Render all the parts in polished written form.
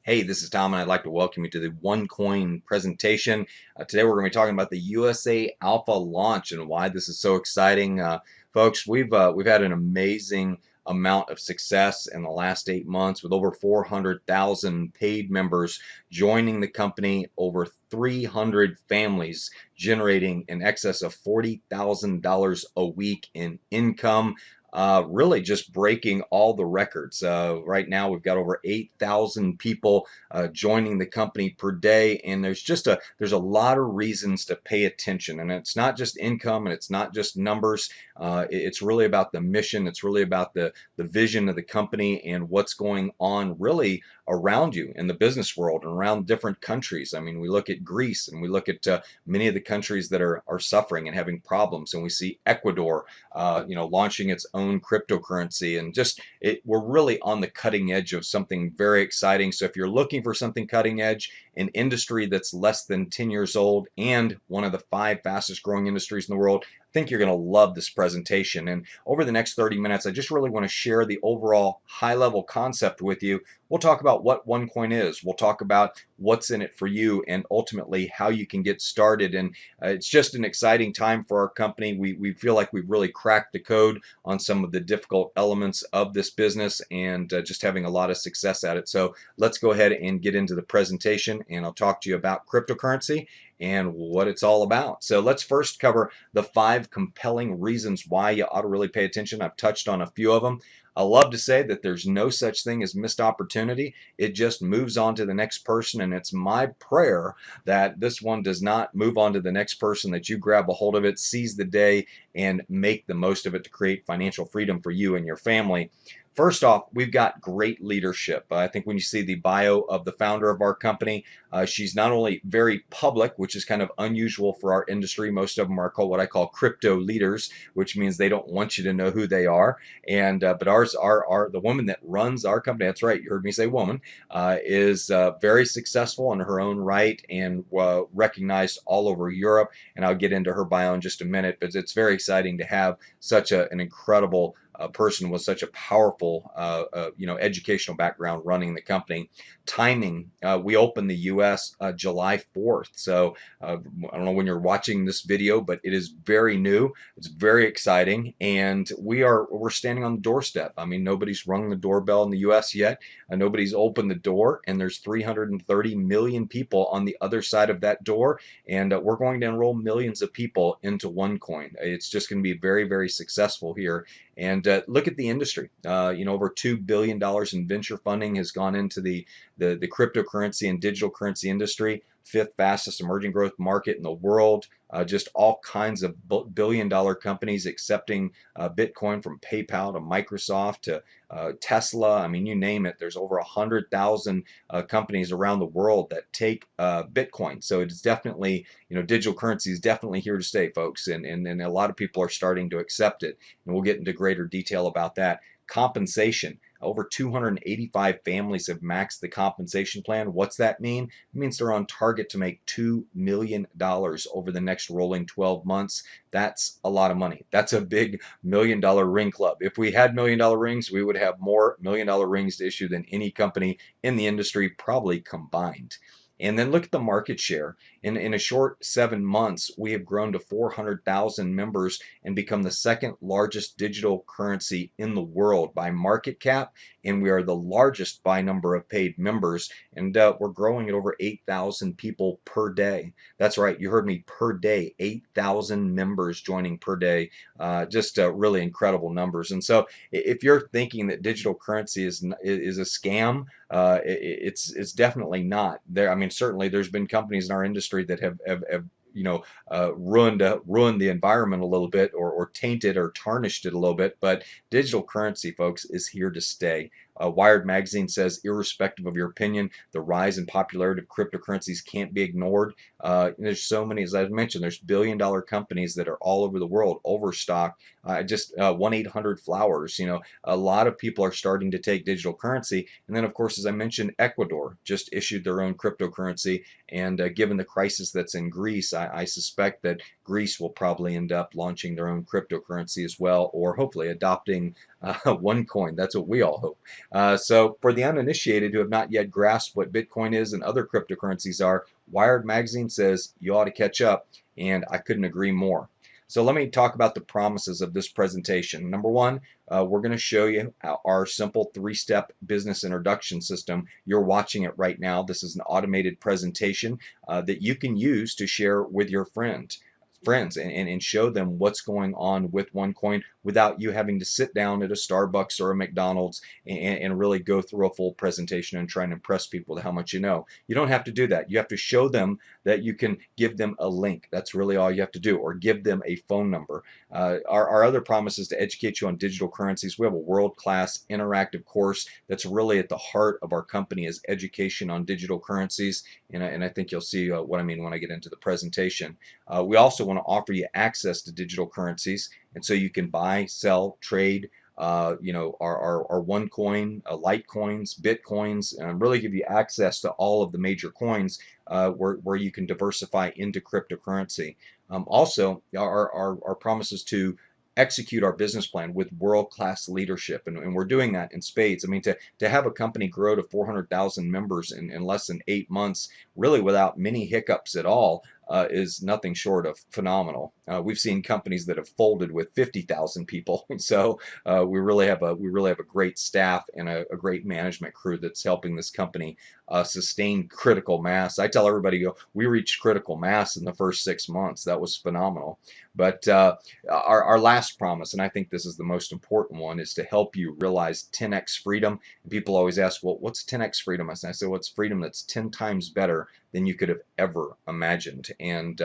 Hey, this is Tom, and I'd like to welcome you to the OneCoin presentation. Today, we're going to be talking about the USA Alpha launch and why this is so exciting. Folks, we've had an amazing amount of success in the last 8 months with over 400,000 paid members joining the company, over 300 families generating in excess of $40,000 a week in income. Really just breaking all the records. Right now, we've got over 8,000 people joining the company per day, and there's a lot of reasons to pay attention. And it's not just income, and it's not just numbers. It's really about the mission. It's really about the vision of the company and what's going on really around you in the business world and around different countries. I mean, we look at Greece and we look at many of the countries that are suffering and having problems, and we see Ecuador launching its own cryptocurrency, and we're really on the cutting edge of something very exciting. So if you're looking for something cutting edge, an industry that's less than 10 years old and one of the 5 fastest growing industries in the world, I think you're going to love this presentation. And over the next 30 minutes, I just really want to share the overall high level concept with you. We'll talk about what OneCoin is. We'll talk about what's in it for you and ultimately how you can get started. And it's just an exciting time for our company. We feel like we've really cracked the code on some of the difficult elements of this business, and just having a lot of success at it. So let's go ahead and get into the presentation, and I'll talk to you about cryptocurrency and what it's all about. So let's first cover the 5 compelling reasons why you ought to really pay attention. I've touched on a few of them. I love to say that there's no such thing as missed opportunity. It just moves on to the next person, and it's my prayer that this one does not move on to the next person, that you grab a hold of it, seize the day, and make the most of it to create financial freedom for you and your family. First off, we've got great leadership. I think when you see the bio of the founder of our company, she's not only very public, which is kind of unusual for our industry. Most of them are called what I call crypto leaders, which means they don't want you to know who they are. And but ours are the woman that runs our company. That's right, you heard me say woman. Is very successful in her own right and recognized all over Europe. And I'll get into her bio in just a minute. But it's very exciting to have such an incredible person with such a powerful, educational background running the company. Timing, we opened the U.S. July 4th. So I don't know when you're watching this video, but it is very new. It's very exciting, and we're standing on the doorstep. I mean, nobody's rung the doorbell in the U.S. yet. Nobody's opened the door, and there's 330 million people on the other side of that door, and we're going to enroll millions of people into OneCoin. It's just going to be very, very successful here. And look at the industry. Over $2 billion in venture funding has gone into the cryptocurrency and digital currency industry, 5th fastest emerging growth market in the world. Just all kinds of billion-dollar companies accepting Bitcoin, from PayPal to Microsoft to Tesla. I mean, you name it. There's over 100,000 companies around the world that take Bitcoin. So it's definitely, digital currency is definitely here to stay, folks. And a lot of people are starting to accept it. And we'll get into greater detail about that. Compensation. Over 285 families have maxed the compensation plan. What's that mean? It means they're on target to make $2 million over the next rolling 12 months. That's a lot of money. That's a big $1 million ring club. If we had $1 million rings, we would have more $1 million rings to issue than any company in the industry probably combined. And then look at the market share. In a short 7 months, we have grown to 400,000 members and become the second largest digital currency in the world by market cap. And we are the largest by number of paid members. And we're growing at over 8,000 people per day. That's right, you heard me, per day. 8,000 members joining per day. Just really incredible numbers. And so if you're thinking that digital currency is a scam, it's definitely not. I mean, certainly there's been companies in our industry that have ruined the environment a little bit, or tainted or tarnished it a little bit. But digital currency, folks, is here to stay. Wired magazine says, irrespective of your opinion, the rise in popularity of cryptocurrencies can't be ignored. There's so many, as I mentioned, there's billion-dollar companies that are all over the world, overstocked. Just 1-800-Flowers. A lot of people are starting to take digital currency. And then, of course, as I mentioned, Ecuador just issued their own cryptocurrency. And given the crisis that's in Greece, I suspect that Greece will probably end up launching their own cryptocurrency as well, or hopefully adopting OneCoin. That's what we all hope. So for the uninitiated who have not yet grasped what Bitcoin is and other cryptocurrencies are, Wired Magazine says you ought to catch up, and I couldn't agree more. So let me talk about the promises of this presentation. Number one, we're going to show you our simple three-step business introduction system. You're watching it right now. This is an automated presentation that you can use to share with your friends and show them what's going on with OneCoin without you having to sit down at a Starbucks or a McDonald's and really go through a full presentation and try and impress people with how much you know. You don't have to do that. You have to show them that you can give them a link. That's really all you have to do, or give them a phone number. Our other promise is to educate you on digital currencies. We have a world-class interactive course that's really at the heart of our company, is education on digital currencies, and I think you'll see what I mean when I get into the presentation. We also want to offer you access to digital currencies, and so you can buy, sell, trade, our OneCoin, Litecoins, Bitcoins, and really give you access to all of the major coins where you can diversify into cryptocurrency. Also, our promise is to execute our business plan with world-class leadership, and we're doing that in spades. I mean, to have a company grow to 400,000 members in less than 8 months, really without many hiccups at all, is nothing short of phenomenal. We've seen companies that have folded with 50,000 people, so we really have a great staff and a great management crew that's helping this company sustain critical mass. I tell everybody, we reached critical mass in the first 6 months. That was phenomenal. But our last promise, and I think this is the most important one, is to help you realize 10x freedom. And people always ask, well, what's 10x freedom? I say, well, it's freedom that's 10 times better than you could have ever imagined. And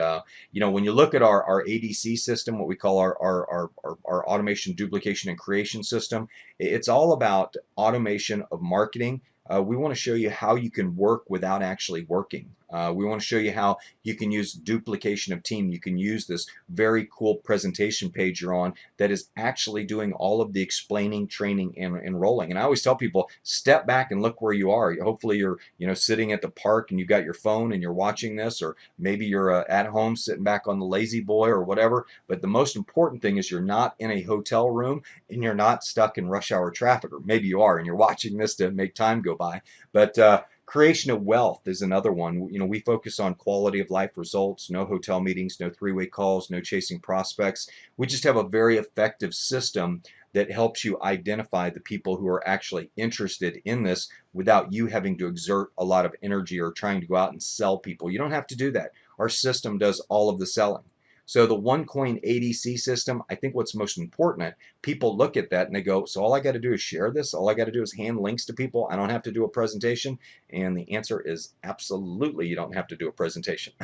when you look at our ADC system, what we call our automation, duplication, and creation system, it's all about automation of marketing. We want to show you how you can work without actually working. We want to show you how you can use duplication of team. You can use this very cool presentation page you're on that is actually doing all of the explaining, training, and enrolling. And I always tell people, step back and look where you are. Hopefully you're sitting at the park and you got your phone and you're watching this, or maybe you're at home sitting back on the lazy boy or whatever. But the most important thing is you're not in a hotel room and you're not stuck in rush hour traffic, or maybe you are and you're watching this to make time go by. But creation of wealth is another one. We focus on quality of life results, no hotel meetings, no three-way calls, no chasing prospects. We just have a very effective system that helps you identify the people who are actually interested in this without you having to exert a lot of energy or trying to go out and sell people. You don't have to do that. Our system does all of the selling. So the OneCoin ADC system, I think what's most important, people look at that and they go, so all I got to do is share this? All I got to do is hand links to people? I don't have to do a presentation? And the answer is absolutely you don't have to do a presentation.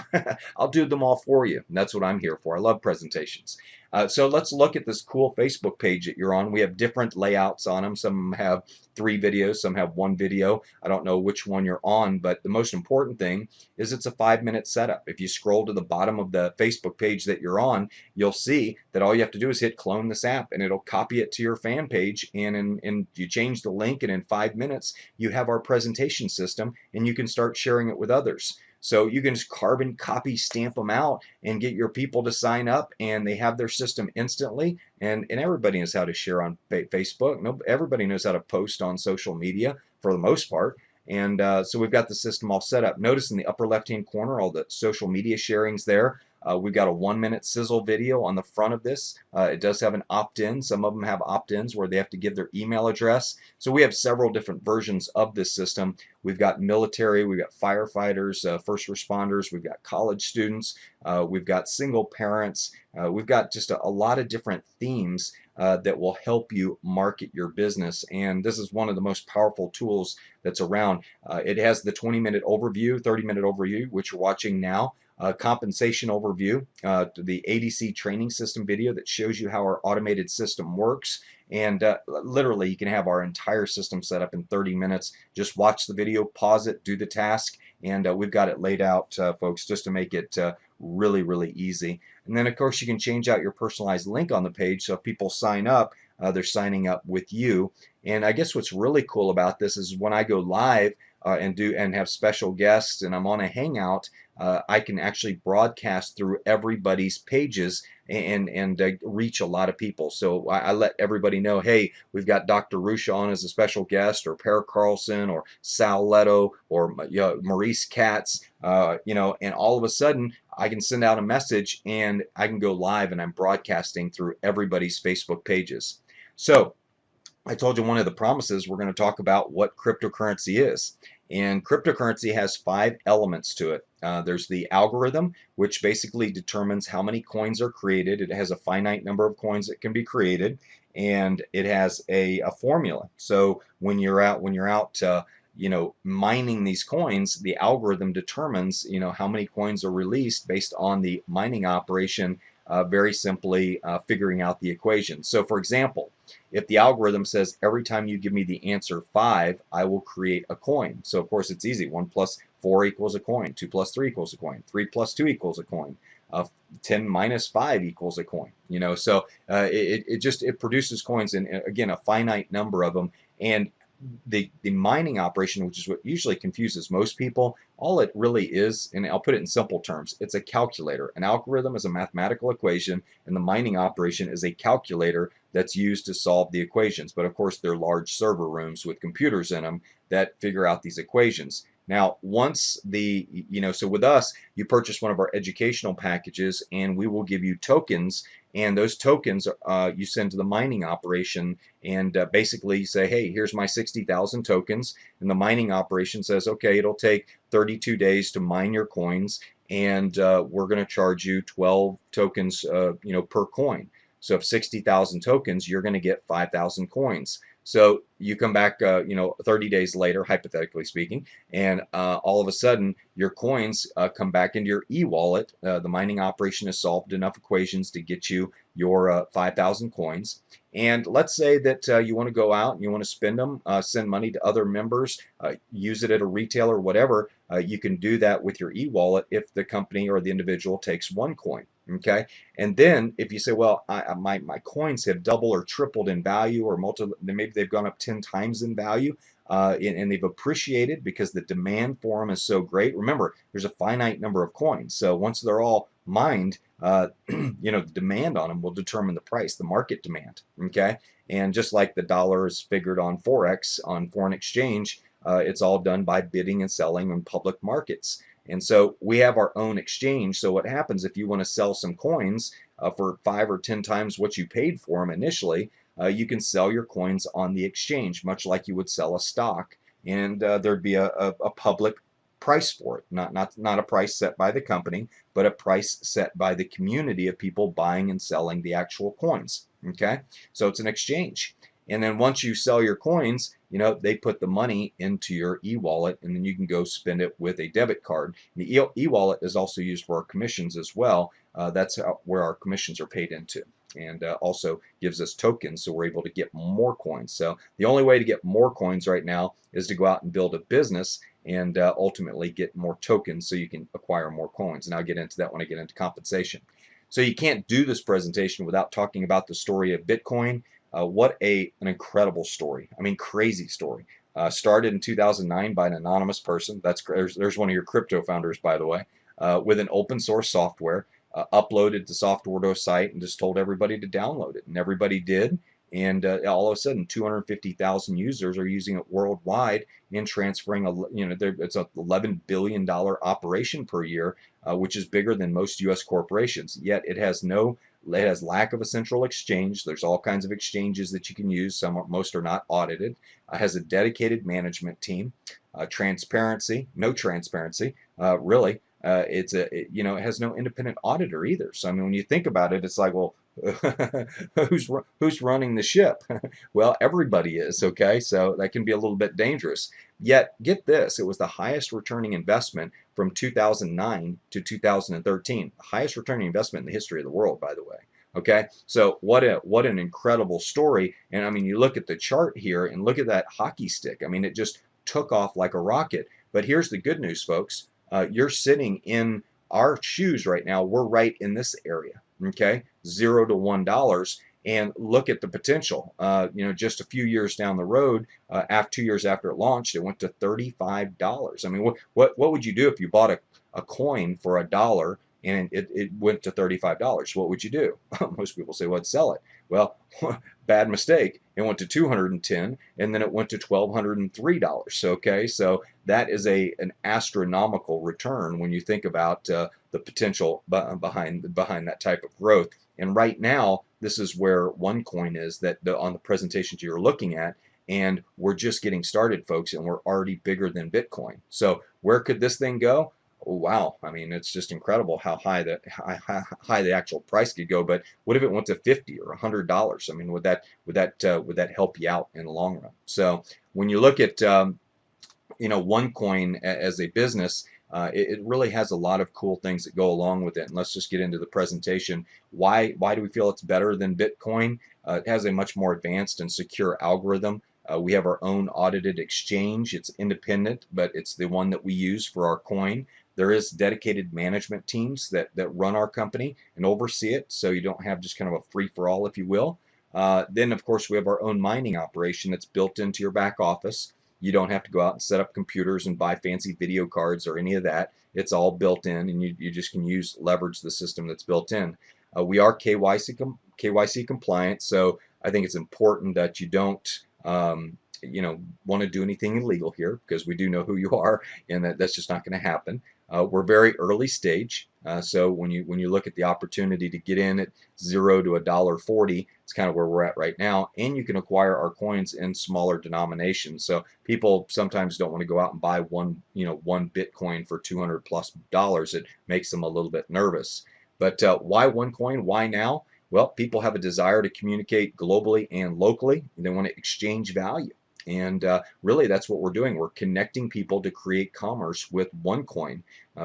I'll do them all for you. And that's what I'm here for. I love presentations. So let's look at this cool Facebook page that you're on. We have different layouts on them. Some have 3 videos, some have 1 video. I don't know which one you're on, but the most important thing is it's a 5-minute setup. If you scroll to the bottom of the Facebook page that you're on, you'll see that all you have to do is hit clone this app and it'll copy it to your fan page, and you change the link, and in 5 minutes you have our presentation system and you can start sharing it with others. So you can just carbon copy, stamp them out, and get your people to sign up, and they have their system instantly. And everybody knows how to share on Facebook. Everybody knows how to post on social media for the most part. And so we've got the system all set up. Notice in the upper left-hand corner all the social media sharings there. We've got a 1-minute sizzle video on the front of this. It does have an opt-in. Some of them have opt-ins where they have to give their email address. So we have several different versions of this system. We've got military, we've got firefighters, first responders, we've got college students, we've got single parents. We've got just a lot of different themes that will help you market your business. And this is one of the most powerful tools that's around. It has the 20-minute overview, 30-minute overview, which you're watching now. Compensation overview, the ADC training system video that shows you how our automated system works, and literally you can have our entire system set up in 30 minutes. Just watch the video, pause it, do the task, and we've got it laid out, folks, just to make it really, really easy. And then of course you can change out your personalized link on the page, so if people sign up, they're signing up with you. And I guess what's really cool about this is when I go live, and have special guests, and I'm on a Hangout, I can actually broadcast through everybody's pages and reach a lot of people. So I let everybody know, hey, we've got Dr. Rusha on as a special guest, or Per Carlson, or Sal Leto, or Maurice Katz, and all of a sudden I can send out a message and I can go live, and I'm broadcasting through everybody's Facebook pages. So I told you one of the promises, we're going to talk about what cryptocurrency is. And cryptocurrency has 5 elements to it. There's the algorithm, which basically determines how many coins are created. It has a finite number of coins that can be created, and it has a formula. So when you're out mining these coins, the algorithm determines how many coins are released based on the mining operation. Very simply figuring out the equation. So for example, if the algorithm says every time you give me the answer 5, I will create a coin. So of course it's easy. 1 plus 4 equals a coin. 2 plus 3 equals a coin. 3 plus 2 equals a coin. 10 minus 5 equals a coin. So it produces coins in, again, a finite number of them. And the mining operation, which is what usually confuses most people, all it really is, and I'll put it in simple terms, it's a calculator. An algorithm is a mathematical equation, and the mining operation is a calculator that's used to solve the equations. But of course, they're large server rooms with computers in them that figure out these equations. Now, once so with us, you purchase one of our educational packages, and we will give you tokens, and those tokens you send to the mining operation, and basically you say, hey, here's my 60,000 tokens, and the mining operation says, okay, it'll take 32 days to mine your coins, and we're going to charge you 12 tokens, per coin. So if 60,000 tokens, you're going to get 5,000 coins. So you come back, 30 days later, hypothetically speaking, and all of a sudden your coins come back into your e-wallet. The mining operation has solved enough equations to get you your 5,000 coins. And let's say that you want to go out and you want to spend them, send money to other members, use it at a retailer, whatever. You can do that with your e-wallet if the company or the individual takes OneCoin. Okay, and then if you say, well, my coins have doubled or tripled in value, or maybe they've gone up 10 times in value, and they've appreciated because the demand for them is so great. Remember, there's a finite number of coins, so once they're all mined, the demand on them will determine the price, the market demand. Okay, and just like the dollar is figured on Forex, on foreign exchange, it's all done by bidding and selling in public markets. And so we have our own exchange. So what happens if you want to sell some coins for 5 or 10 times what you paid for them initially, you can sell your coins on the exchange, much like you would sell a stock. And there'd be a public price for it, not a price set by the company, but a price set by the community of people buying and selling the actual coins. Okay, so it's an exchange. And then once you sell your coins, they put the money into your e-wallet, and then you can go spend it with a debit card. The e-wallet is also used for our commissions as well. That's where our commissions are paid into, and also gives us tokens, so we're able to get more coins. So the only way to get more coins right now is to go out and build a business and ultimately get more tokens so you can acquire more coins. And I'll get into that when I get into compensation. So you can't do this presentation without talking about the story of Bitcoin. What an incredible story. I mean, crazy story. Started in 2009 by an anonymous person. There's one of your crypto founders, by the way, with an open source software, uploaded to Software site and just told everybody to download it. And everybody did. And all of a sudden, 250,000 users are using it worldwide and transferring, it's a $11 billion operation per year, which is bigger than most U.S. corporations. Yet it has lack of a central exchange. There's all kinds of exchanges that you can use. Most are not audited. Has a dedicated management team. Transparency, no transparency, really. It has no independent auditor either. So I mean, when you think about it, it's like, well, who's running the ship? Well, everybody is. Okay, so that can be a little bit dangerous. Yet, get this, it was the highest returning investment from 2009 to 2013. The highest returning investment in the history of the world, by the way. Okay, so what an incredible story. And I mean, you look at the chart here and look at that hockey stick. I mean, it just took off like a rocket. But here's the good news, folks. You're sitting in our shoes right now. We're right in this area. Okay, $0 to $1, and look at the potential. Just a few years down the road, after 2 years after it launched, it went to $35. I mean, what would you do if you bought a coin for $1 and it went to $35? What would you do? Most people say, well, I'd sell it. Well, bad mistake. It went to 210, and then it went to $1,203. Okay, so that is an astronomical return when you think about the potential behind that type of growth. And right now, this is where OneCoin is on the presentations you're looking at. And we're just getting started, folks, and we're already bigger than Bitcoin. So where could this thing go? Oh, wow. I mean, it's just incredible how high the actual price could go. But what if it went to $50 or $100? I mean, would that help you out in the long run? So when you look at OneCoin as a business, it really has a lot of cool things that go along with it. And let's just get into the presentation. Why do we feel it's better than Bitcoin? It has a much more advanced and secure algorithm. We have our own audited exchange. It's independent, but it's the one that we use for our coin. There is dedicated management teams that run our company and oversee it, so you don't have just kind of a free-for-all, if you will. Then, of course, we have our own mining operation that's built into your back office. You don't have to go out and set up computers and buy fancy video cards or any of that. It's all built in, and you just can leverage the system that's built in. We are KYC compliant, so I think it's important that you don't want to do anything illegal here, because we do know who you are, and that's just not going to happen. We're very early stage, so when you look at the opportunity to get in at $0 to $1.40, it's kind of where we're at right now. And you can acquire our coins in smaller denominations. So people sometimes don't want to go out and buy one Bitcoin for $200+. It makes them a little bit nervous. But why OneCoin? Why now? Well, people have a desire to communicate globally and locally. They want to exchange value. And really, that's what we're doing. We're connecting people to create commerce with OneCoin.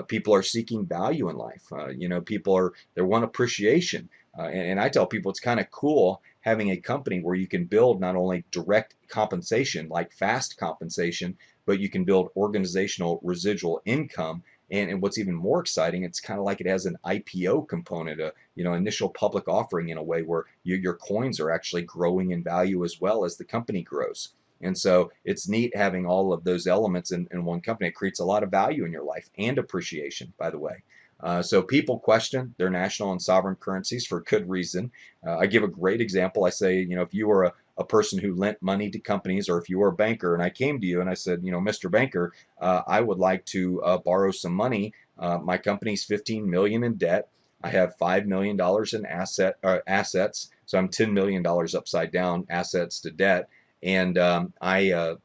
People are seeking value in life. They want appreciation. And I tell people it's kind of cool having a company where you can build not only direct compensation, like fast compensation, but you can build organizational residual income. And what's even more exciting, it's kind of like it has an IPO component, initial public offering, in a way where your coins are actually growing in value as well as the company grows. And so it's neat having all of those elements in one company. It creates a lot of value in your life and appreciation, by the way. So people question their national and sovereign currencies for good reason. I give a great example. I say, if you were a person who lent money to companies, or if you were a banker and I came to you and I said, Mr. Banker, I would like to borrow some money. My company's $15 million in debt. I have $5 million in assets, so I'm $10 million upside down, assets to debt. And I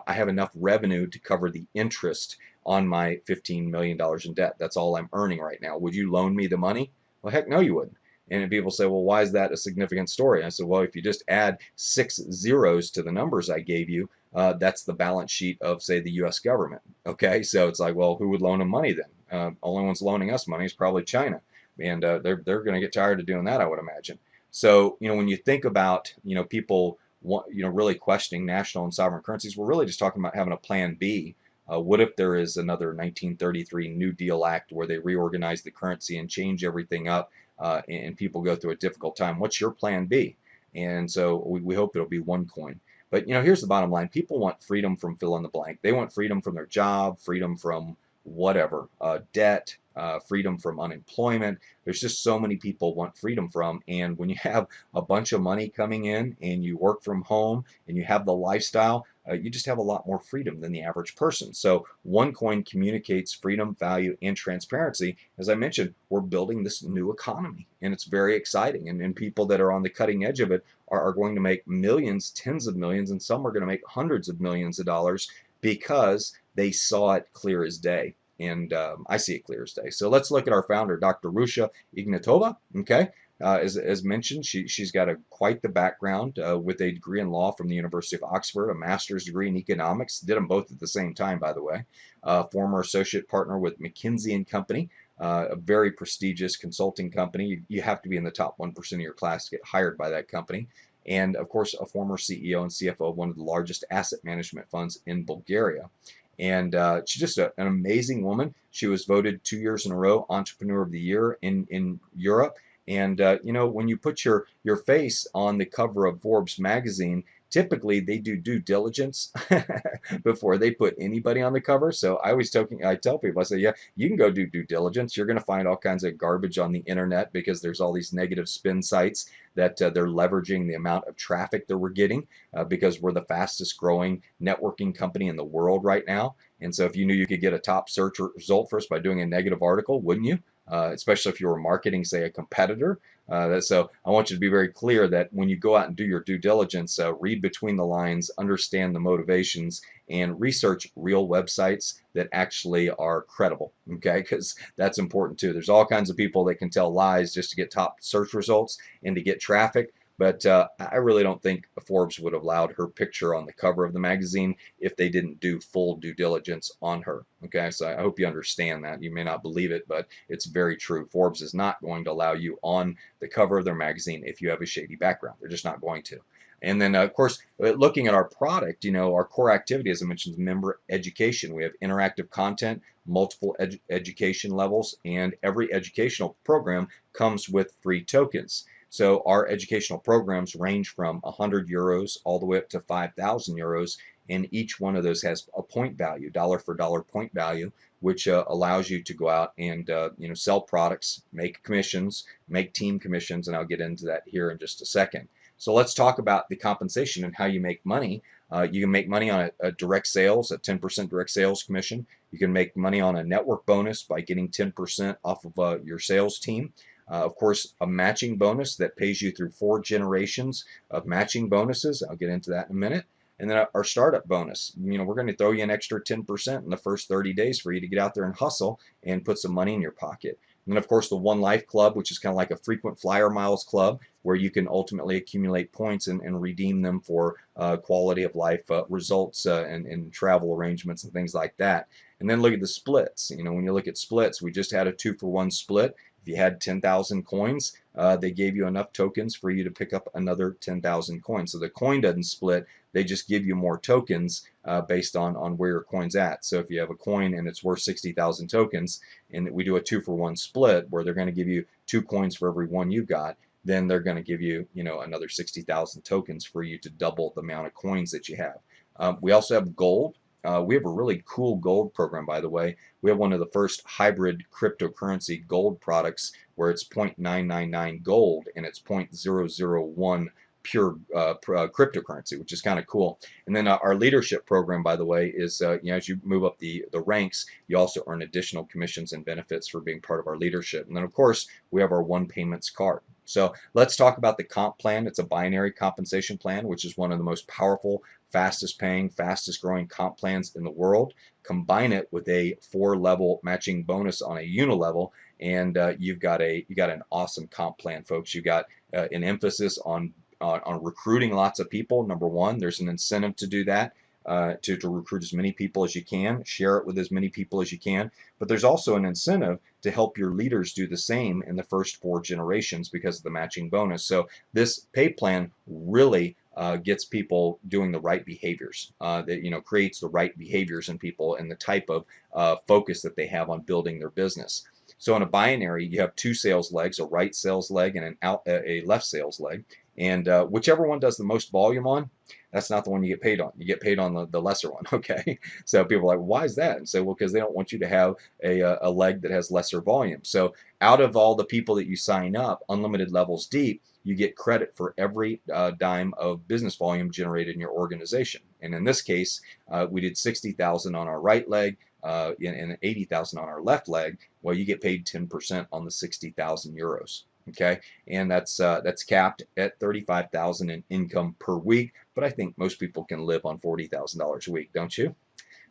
have enough revenue to cover the interest on my $15 million in debt. That's all I'm earning right now. Would you loan me the money? Well, heck no, you wouldn't. And people say, well, why is that a significant story? I said, well, if you just add 6 zeros to the numbers I gave you, that's the balance sheet of, say, the U.S. government. Okay, so it's like, well, who would loan them money then? Only one's loaning us money is probably China, and they're going to get tired of doing that, I would imagine. So when you think about people really questioning national and sovereign currencies, we're really just talking about having a plan B. What if there is another 1933 New Deal Act where they reorganize the currency and change everything up, and people go through a difficult time? What's your plan B? And so we hope it'll be OneCoin. But here's the bottom line: people want freedom from fill in the blank. They want freedom from their job, freedom from whatever, debt, freedom from unemployment. There's just so many people want freedom from. And when you have a bunch of money coming in and you work from home and you have the lifestyle, you just have a lot more freedom than the average person. So OneCoin communicates freedom, value, and transparency. As I mentioned, we're building this new economy, and it's very exciting. And people that are on the cutting edge of it are going to make millions, tens of millions, and some are going to make hundreds of millions of dollars because they saw it clear as day. And I see it clear as day. So let's look at our founder, Dr. Rusha Ignatova. Okay, as mentioned, she's got quite the background with a degree in law from the University of Oxford, a master's degree in economics. Did them both at the same time, by the way. Former associate partner with McKinsey & Company, a very prestigious consulting company. You have to be in the top 1% of your class to get hired by that company. And of course, a former CEO and CFO of one of the largest asset management funds in Bulgaria. And she's just an amazing woman. She was voted 2 years in a row Entrepreneur of the Year in Europe. And you know, when you put your face on the cover of Forbes magazine, typically they do due diligence before they put anybody on the cover. So I tell people, I say, yeah, you can go do due diligence. You're going to find all kinds of garbage on the internet because there's all these negative spin sites that they're leveraging the amount of traffic that we're getting because we're the fastest growing networking company in the world right now. And so if you knew you could get a top search result first by doing a negative article, wouldn't you? Especially if you were marketing, say, a competitor. So I want you to be very clear that when you go out and do your due diligence, read between the lines, understand the motivations, and research real websites that actually are credible, okay? Because that's important too. There's all kinds of people that can tell lies just to get top search results and to get traffic. But I really don't think Forbes would have allowed her picture on the cover of the magazine if they didn't do full due diligence on her. Okay, so I hope you understand that. You may not believe it, but it's very true. Forbes is not going to allow you on the cover of their magazine if you have a shady background. They're just not going to. And then, of course, looking at our product, you know, our core activity, as I mentioned, is member education. We have interactive content, multiple education levels, and every educational program comes with free tokens. So our educational programs range from 100 euros all the way up to 5,000 euros, and each one of those has a point value, dollar for dollar point value, which allows you to go out and you know, sell products, make commissions, make team commissions, and I'll get into that here in just a second. So let's talk about the compensation and how you make money. You can make money on a direct sales, a 10% direct sales commission. You can make money on a network bonus by getting 10% off of your sales team. Of course, a matching bonus that pays you through 4 generations of matching bonuses. I'll get into that in a minute. And then our startup bonus. You know, we're going to throw you an extra 10% in the first 30 days for you to get out there and hustle and put some money in your pocket. And then, of course, the One Life Club, which is kind of like a frequent flyer miles club, where you can ultimately accumulate points and redeem them for quality of life results and travel arrangements and things like that. And then look at the splits. You know, when you look at splits, we just had a 2-for-1 split. If you had 10,000 coins, they gave you enough tokens for you to pick up another 10,000 coins. So the coin doesn't split, they just give you more tokens based on where your coin's at. So if you have a coin and it's worth 60,000 tokens, and we do a 2-for-1 split where they're going to give you 2 coins for every one you've got, then they're going to give you, you know, another 60,000 tokens for you to double the amount of coins that you have. We also have gold. We have a really cool gold program, by the way. We have one of the first hybrid cryptocurrency gold products where it's 0.999 gold and it's 0.001 pure cryptocurrency, which is kind of cool. And then our leadership program, by the way, is you know, as you move up the ranks, you also earn additional commissions and benefits for being part of our leadership. And then, of course, we have our One Payments card. So let's talk about the comp plan. It's a binary compensation plan, which is one of the most powerful, fastest paying, fastest growing comp plans in the world. Combine it with a 4-level matching bonus on a unilevel, and you've got an awesome comp plan, folks. You got an emphasis on recruiting lots of people. Number one, there's an incentive to do that. To recruit as many people as you can, share it with as many people as you can. But there's also an incentive to help your leaders do the same in the first 4 generations because of the matching bonus. So this pay plan really gets people doing the right behaviors. That, you know, creates the right behaviors in people and the type of focus that they have on building their business. So in a binary, you have 2 sales legs, a right sales leg and a left sales leg. And whichever one does the most volume on, that's not the one you get paid on. You get paid on the lesser one, okay? So people are like, why is that? And say, well, because they don't want you to have a leg that has lesser volume. So out of all the people that you sign up, unlimited levels deep, you get credit for every dime of business volume generated in your organization. And in this case, we did 60,000 on our right leg and 80,000 on our left leg. Well, you get paid 10% on the 60,000 euros. Okay, and that's capped at 35,000 in income per week. But I think most people can live on $40,000 a week, don't you?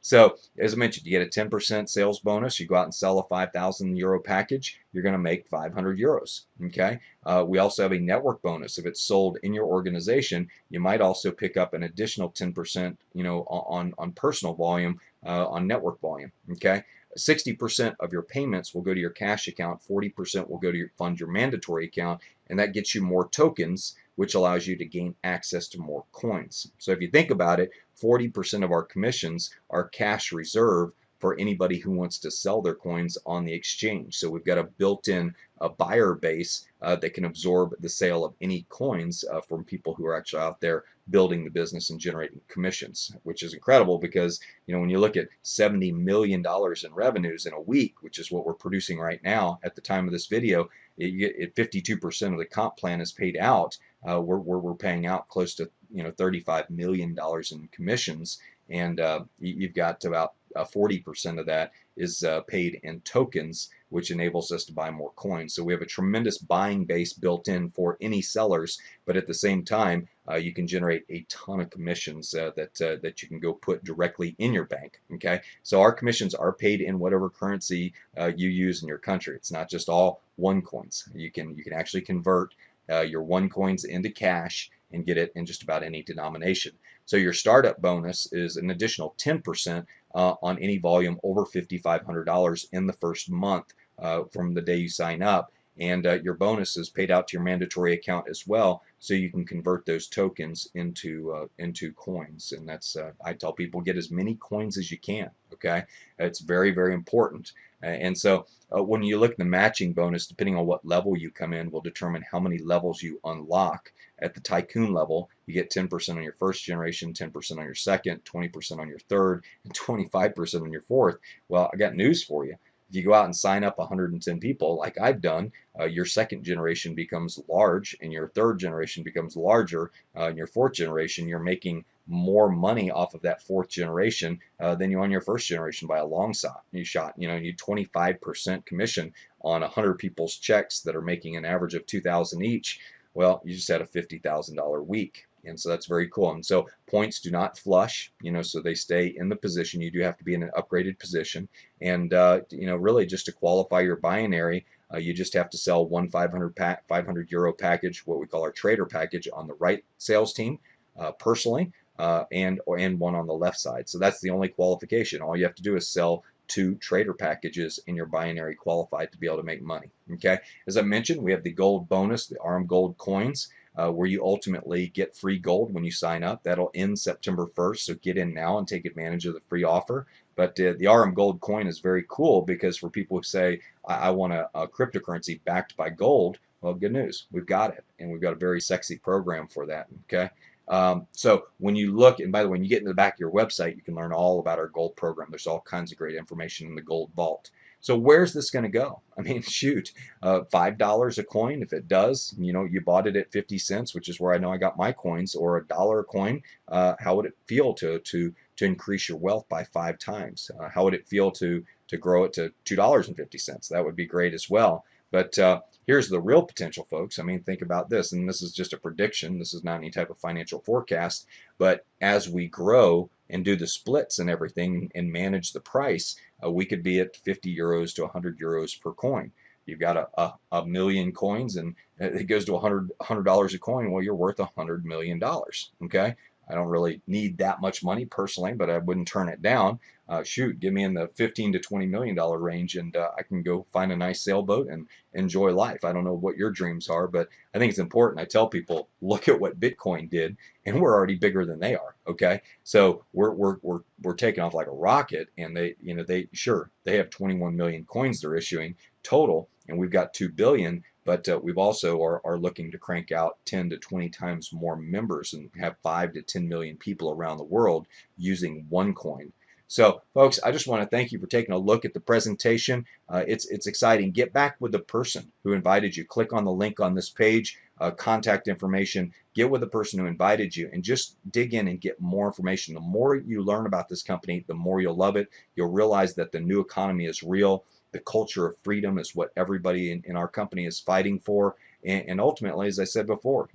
So as I mentioned, you get a 10% sales bonus. You go out and sell a 5,000 euro package, you're going to make 500 euros. Okay. We also have a network bonus. If it's sold in your organization, you might also pick up an additional 10%, you know, on personal volume, on network volume. Okay. 60% of your payments will go to your cash account, 40% will go to fund your mandatory account, and that gets you more tokens, which allows you to gain access to more coins. So if you think about it, 40% of our commissions are cash reserve for anybody who wants to sell their coins on the exchange. So we've got a built-in buyer base that can absorb the sale of any coins from people who are actually out there building the business and generating commissions, which is incredible because, you know, when you look at $70 million in revenues in a week, which is what we're producing right now at the time of this video, you get 52% of the comp plan is paid out. We're paying out close to, you know, $35 million in commissions, and you've got about 40% of that is paid in tokens, which enables us to buy more coins. So we have a tremendous buying base built in for any sellers, but at the same time, you can generate a ton of commissions that you can go put directly in your bank. Okay, so our commissions are paid in whatever currency you use in your country. It's not just all OneCoins. You can actually convert your OneCoins into cash and get it in just about any denomination. So your startup bonus is an additional 10% on any volume over $5,500 in the first month from the day you sign up. And your bonus is paid out to your mandatory account as well, so you can convert those tokens into coins. And that's I tell people, get as many coins as you can. Okay, it's very, very important. And so when you look at the matching bonus, depending on what level you come in, will determine how many levels you unlock. At the tycoon level, you get 10% on your first generation, 10% on your second, 20% on your third, and 25% on your fourth. Well, I got news for you. If you go out and sign up 110 people, like I've done, your second generation becomes large, and your third generation becomes larger, and your fourth generation, you're making more money off of that fourth generation than you on your first generation by a long shot. You know, you 25% commission on 100 people's checks that are making an average of 2,000 each. Well, you just had a $50,000 week. And so that's very cool. And so points do not flush, you know, so they stay in the position. You do have to be in an upgraded position. And, you know, really just to qualify your binary, you just have to sell one 500 euro package, what we call our trader package, on the right sales team personally, and one on the left side. So that's the only qualification. All you have to do is sell 2 trader packages and your binary qualified to be able to make money. Okay, as I mentioned, we have the gold bonus, the ARM gold coins, where you ultimately get free gold when you sign up. That'll end September 1st, so get in now and take advantage of the free offer. But the RM Gold coin is very cool because for people who say, I want a cryptocurrency backed by gold, well, good news, we've got it, and we've got a very sexy program for that. Okay. So when you look, and by the way, when you get into the back of your website, you can learn all about our gold program. There's all kinds of great information in the gold vault. So where's this going to go? I mean, shoot, $5 a coin. If it does, you know, you bought it at 50 cents, which is where I know I got my coins, or $1 a coin. How would it feel to increase your wealth by 5 times? How would it feel to grow it to $2.50? That would be great as well. But here's the real potential, folks. I mean, think about this, and this is just a prediction. This is not any type of financial forecast. But as we grow and do the splits and everything and manage the price, we could be at 50 euros to 100 euros per coin. You've got a million coins, and it goes to $100 a coin. Well, you're worth $100 million. Okay. I don't really need that much money personally, but I wouldn't turn it down. Shoot, give me in the $15 to $20 million range, and I can go find a nice sailboat and enjoy life. I don't know what your dreams are, but I think it's important. I tell people, look at what Bitcoin did, and we're already bigger than they are. Okay, so we're taking off like a rocket, and they have 21 million coins they're issuing total, and we've got 2 billion. But we've also are looking to crank out 10 to 20 times more members and have 5 to 10 million people around the world using OneCoin. So, folks, I just want to thank you for taking a look at the presentation. It's exciting. Get back with the person who invited you. Click on the link on this page, contact information. Get with the person who invited you, and just dig in and get more information. The more you learn about this company, the more you'll love it. You'll realize that the new economy is real. The culture of freedom is what everybody in our company is fighting for, and ultimately, as I said before,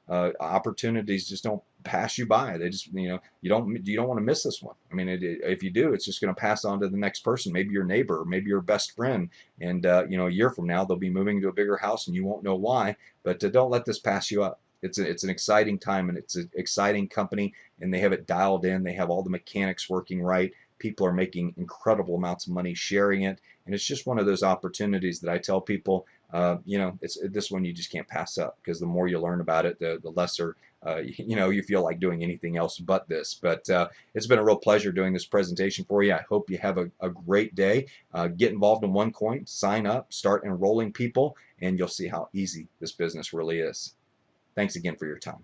opportunities just don't pass you by. They just, you don't want to miss this one. I mean, if you do, it's just going to pass on to the next person, maybe your neighbor, maybe your best friend, and a year from now they'll be moving to a bigger house and you won't know why. But don't let this pass you up. It's an exciting time, and it's an exciting company, and they have it dialed in. They have all the mechanics working right. People are making incredible amounts of money sharing it, and it's just one of those opportunities that I tell people, it's this one you just can't pass up, because the more you learn about it, the lesser you feel like doing anything else but this. But it's been a real pleasure doing this presentation for you. I hope you have a great day. Get involved in OneCoin, sign up, start enrolling people, and you'll see how easy this business really is. Thanks again for your time.